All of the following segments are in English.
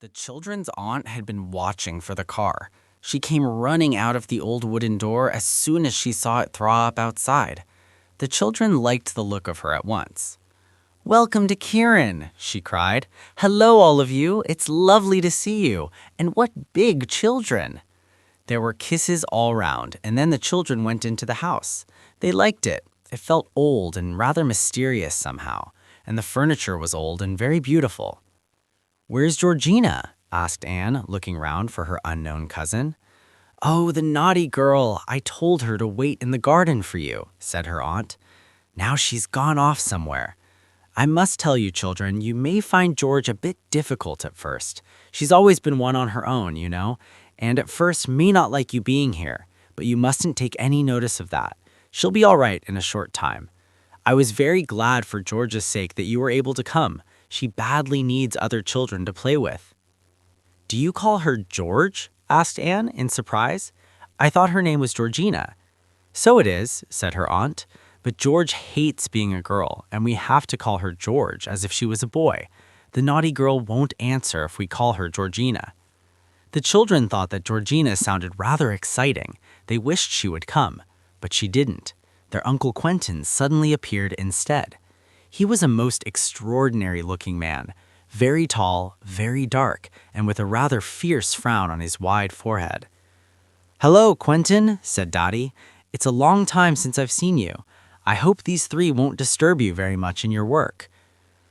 The children's aunt had been watching for the car. She came running out of the old wooden door as soon as she saw it draw up outside. The children liked the look of her at once. "Welcome to Kieran," she cried. "Hello, all of you. It's lovely to see you. And what big children!" There were kisses all round, and then the children went into the house. They liked it. It felt old and rather mysterious somehow, and the furniture was old and very beautiful. "Where's Georgina?" asked Anne, looking round for her unknown cousin. "Oh, the naughty girl. I told her to wait in the garden for you," said her aunt. "Now she's gone off somewhere. I must tell you, children, you may find George a bit difficult at first. She's always been one on her own, you know, and at first may not like you being here, but you mustn't take any notice of that. She'll be all right in a short time. I was very glad for George's sake that you were able to come. She badly needs other children to play with." "Do you call her George?" asked Anne in surprise. "I thought her name was Georgina." "So it is," said her aunt, "but George hates being a girl, and we have to call her George as if she was a boy. The naughty girl won't answer if we call her Georgina." The children thought that Georgina sounded rather exciting. They wished she would come, but she didn't. Their Uncle Quentin suddenly appeared instead. He was a most extraordinary-looking man, very tall, very dark, and with a rather fierce frown on his wide forehead. "Hello, Quentin," said Dotty. "It's a long time since I've seen you. I hope these three won't disturb you very much in your work."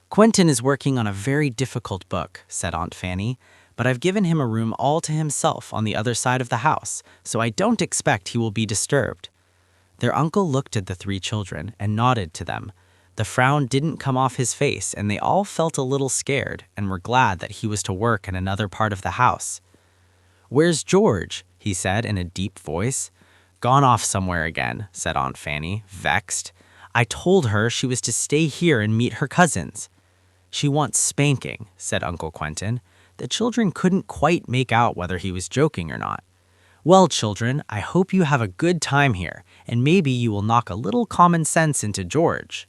"Quentin is working on a very difficult book," said Aunt Fanny, "but I've given him a room all to himself on the other side of the house, so I don't expect he will be disturbed." Their uncle looked at the three children and nodded to them. The frown didn't come off his face, and they all felt a little scared and were glad that he was to work in another part of the house. "Where's George?" he said in a deep voice. "Gone off somewhere again," said Aunt Fanny, vexed. "I told her she was to stay here and meet her cousins." "She wants spanking," said Uncle Quentin. The children couldn't quite make out whether he was joking or not. "Well, children, I hope you have a good time here, and maybe you will knock a little common sense into George."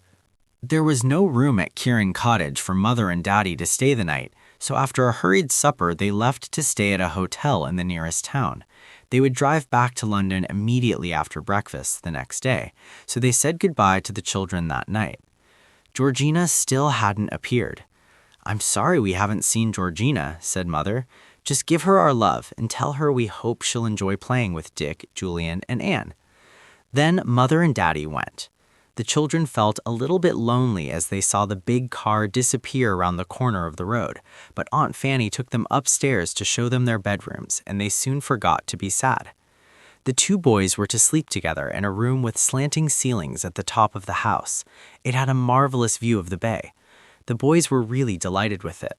There was no room at Kieran Cottage for Mother and Daddy to stay the night, so after a hurried supper they left to stay at a hotel in the nearest town. They would drive back to London immediately after breakfast the next day, so they said goodbye to the children that night. Georgina still hadn't appeared. "I'm sorry we haven't seen Georgina," said Mother. "Just give her our love and tell her we hope she'll enjoy playing with Dick, Julian, and Anne." Then Mother and Daddy went. The children felt a little bit lonely as they saw the big car disappear around the corner of the road, but Aunt Fanny took them upstairs to show them their bedrooms, and they soon forgot to be sad. The two boys were to sleep together in a room with slanting ceilings at the top of the house. It had a marvelous view of the bay. The boys were really delighted with it.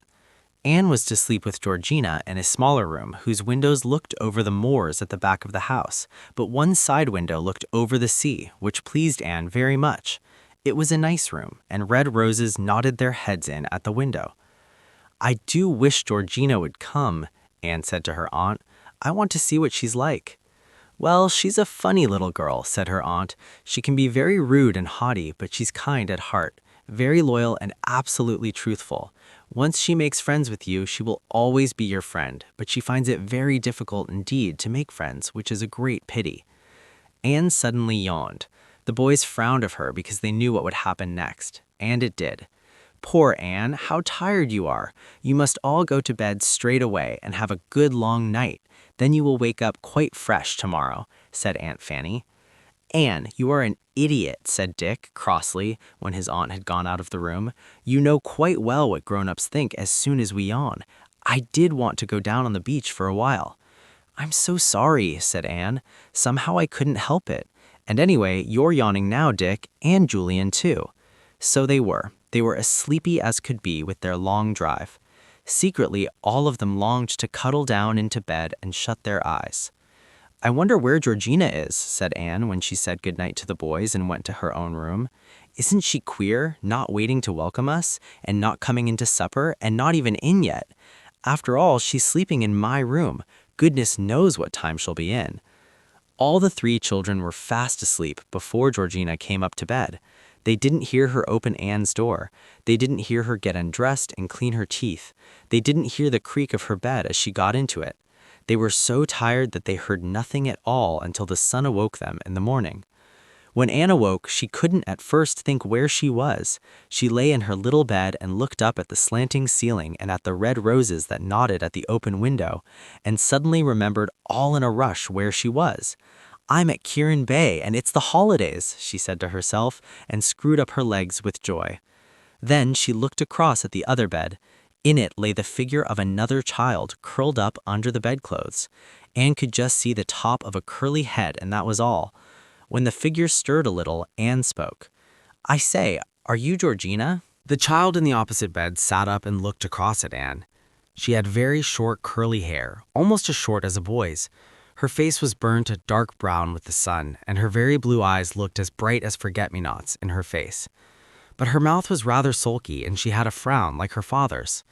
Anne was to sleep with Georgina in a smaller room whose windows looked over the moors at the back of the house, but one side window looked over the sea, which pleased Anne very much. It was a nice room, and red roses nodded their heads in at the window. "I do wish Georgina would come," Anne said to her aunt. "I want to see what she's like." "Well, she's a funny little girl," said her aunt. "She can be very rude and haughty, but she's kind at heart, very loyal and absolutely truthful. Once she makes friends with you, she will always be your friend, but she finds it very difficult indeed to make friends, which is a great pity." Anne suddenly yawned. The boys frowned at her because they knew what would happen next, and it did. "Poor Anne, how tired you are. You must all go to bed straight away and have a good long night. Then you will wake up quite fresh tomorrow," said Aunt Fanny. "Anne, you are an idiot," said Dick crossly when his aunt had gone out of the room. "You know quite well what grown-ups think as soon as we yawn. I did want to go down on the beach for a while." "I'm so sorry," said Anne. "Somehow I couldn't help it. And anyway, you're yawning now, Dick, and Julian too." So they were. They were as sleepy as could be with their long drive. Secretly, all of them longed to cuddle down into bed and shut their eyes. "I wonder where Georgina is," said Anne when she said goodnight to the boys and went to her own room. "Isn't she queer, not waiting to welcome us, and not coming into supper, and not even in yet? After all, she's sleeping in my room. Goodness knows what time she'll be in." All the three children were fast asleep before Georgina came up to bed. They didn't hear her open Anne's door. They didn't hear her get undressed and clean her teeth. They didn't hear the creak of her bed as she got into it. They were so tired that they heard nothing at all until the sun awoke them in the morning. When Anne awoke, she couldn't at first think where she was. She lay in her little bed and looked up at the slanting ceiling and at the red roses that nodded at the open window, and suddenly remembered all in a rush where she was. "I'm at Kieran Bay, and it's the holidays," she said to herself, and screwed up her legs with joy. Then she looked across at the other bed. In it lay the figure of another child curled up under the bedclothes. Anne could just see the top of a curly head, and that was all. When the figure stirred a little, Anne spoke. "I say, are you Georgina?" The child in the opposite bed sat up and looked across at Anne. She had very short curly hair, almost as short as a boy's. Her face was burnt a dark brown with the sun, and her very blue eyes looked as bright as forget-me-nots in her face. But her mouth was rather sulky, and she had a frown like her father's.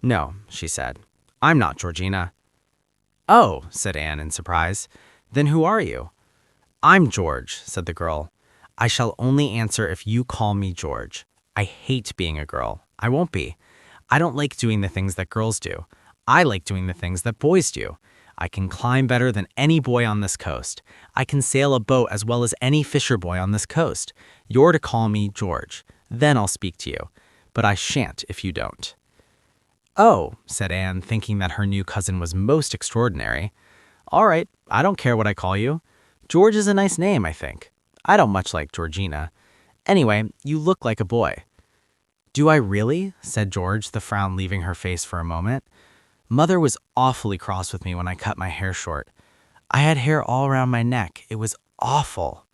"No," she said, "I'm not Georgina." "Oh," said Anne in surprise. "Then who are you?" "I'm George," said the girl. "I shall only answer if you call me George. I hate being a girl. I won't be. I don't like doing the things that girls do. I like doing the things that boys do. I can climb better than any boy on this coast. I can sail a boat as well as any fisher boy on this coast. You're to call me George. Then I'll speak to you. But I shan't if you don't." "Oh," said Anne, thinking that her new cousin was most extraordinary. "All right, I don't care what I call you. George is a nice name, I think. I don't much like Georgina. Anyway, you look like a boy." "Do I really?" said George, the frown leaving her face for a moment. "Mother was awfully cross with me when I cut my hair short. I had hair all around my neck. It was awful."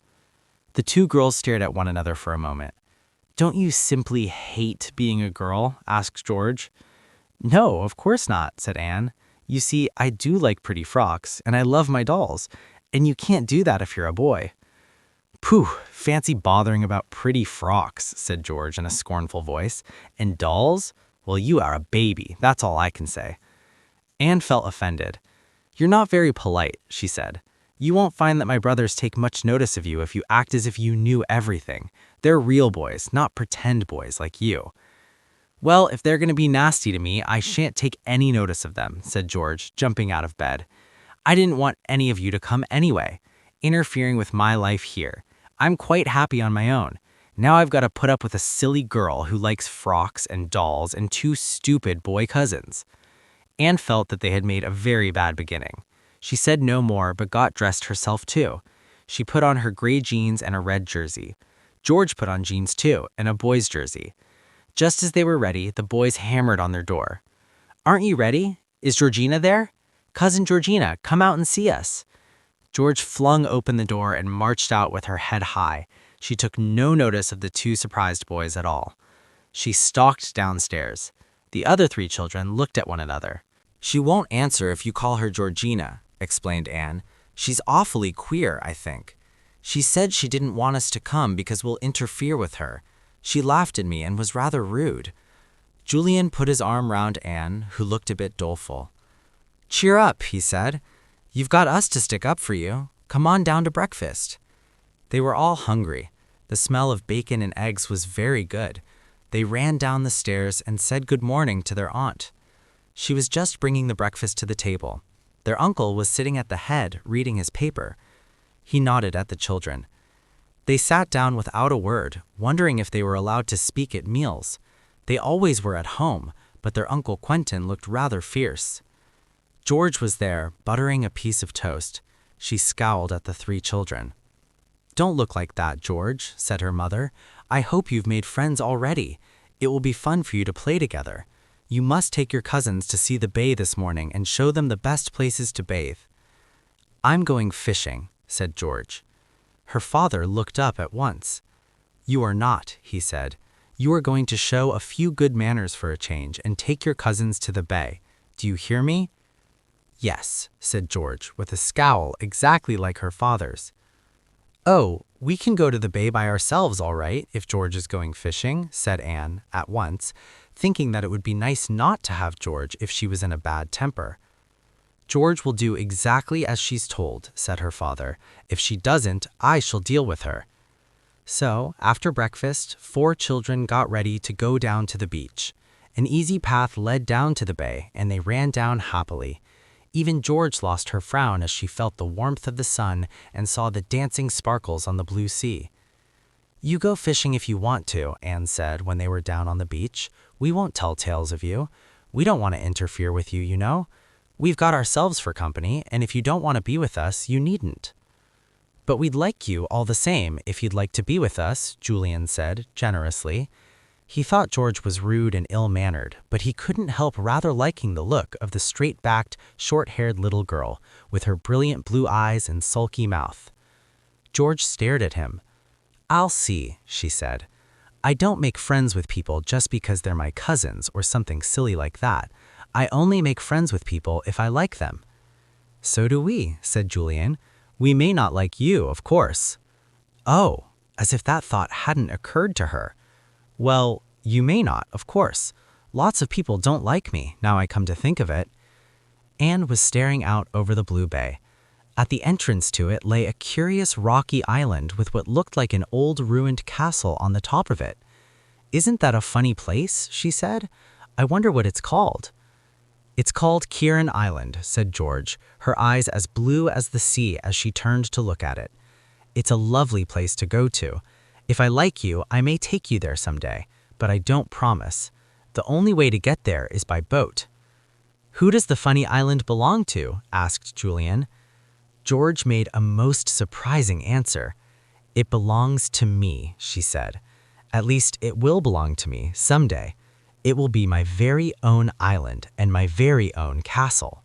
The two girls stared at one another for a moment. "Don't you simply hate being a girl?" asked George. "No, of course not," said Anne. "You see, I do like pretty frocks, and I love my dolls, and you can't do that if you're a boy." "Pooh, fancy bothering about pretty frocks," said George in a scornful voice. "And dolls? Well, you are a baby, that's all I can say." Anne felt offended. "You're not very polite," she said. "You won't find that my brothers take much notice of you if you act as if you knew everything. They're real boys, not pretend boys like you." "Well, if they're going to be nasty to me, I shan't take any notice of them," said George, jumping out of bed. "I didn't want any of you to come anyway, interfering with my life here. I'm quite happy on my own. Now I've got to put up with a silly girl who likes frocks and dolls and two stupid boy cousins." Anne felt that they had made a very bad beginning. She said no more, but got dressed herself too. She put on her gray jeans and a red jersey. George put on jeans too, and a boy's jersey. Just as they were ready, the boys hammered on their door. "Aren't you ready? Is Georgina there? Cousin Georgina, come out and see us." George flung open the door and marched out with her head high. She took no notice of the two surprised boys at all. She stalked downstairs. The other three children looked at one another. "She won't answer if you call her Georgina," explained Anne. "She's awfully queer, I think. She said she didn't want us to come because we'll interfere with her. She laughed at me and was rather rude." Julian put his arm round Anne, who looked a bit doleful. "Cheer up," he said. "You've got us to stick up for you. Come on down to breakfast." They were all hungry. The smell of bacon and eggs was very good. They ran down the stairs and said good morning to their aunt. She was just bringing the breakfast to the table. Their uncle was sitting at the head, reading his paper. He nodded at the children. They sat down without a word, wondering if they were allowed to speak at meals. They always were at home, but their Uncle Quentin looked rather fierce. George was there, buttering a piece of toast. She scowled at the three children. "Don't look like that, George," said her mother. "I hope you've made friends already. It will be fun for you to play together. You must take your cousins to see the bay this morning and show them the best places to bathe." "I'm going fishing," said George. Her father looked up at once. "You are not," he said. "You are going to show a few good manners for a change and take your cousins to the bay. Do you hear me?" "Yes," said George, with a scowl exactly like her father's. "Oh, we can go to the bay by ourselves, all right, if George is going fishing," said Anne, at once, thinking that it would be nice not to have George if she was in a bad temper. "George will do exactly as she's told," said her father. "If she doesn't, I shall deal with her." So, after breakfast, 4 children got ready to go down to the beach. An easy path led down to the bay, and they ran down happily. Even George lost her frown as she felt the warmth of the sun and saw the dancing sparkles on the blue sea. "You go fishing if you want to," Anne said when they were down on the beach. "We won't tell tales of you. We don't want to interfere with you, you know. We've got ourselves for company, and if you don't want to be with us, you needn't." "But we'd like you all the same if you'd like to be with us," Julian said, generously. He thought George was rude and ill-mannered, but he couldn't help rather liking the look of the straight-backed, short-haired little girl with her brilliant blue eyes and sulky mouth. George stared at him. "I'll see," she said. "I don't make friends with people just because they're my cousins or something silly like that. I only make friends with people if I like them." "So do we," said Julian. "We may not like you, of course." "Oh," as if that thought hadn't occurred to her. "Well, you may not, of course. Lots of people don't like me, now I come to think of it." Anne was staring out over the blue bay. At the entrance to it lay a curious rocky island with what looked like an old ruined castle on the top of it. "Isn't that a funny place?" she said. "I wonder what it's called." "It's called Kieran Island," said George, her eyes as blue as the sea as she turned to look at it. "It's a lovely place to go to. If I like you, I may take you there someday, but I don't promise. The only way to get there is by boat." "Who does the funny island belong to?" asked Julian. George made a most surprising answer. "It belongs to me," she said. "At least it will belong to me someday. It will be my very own island and my very own castle."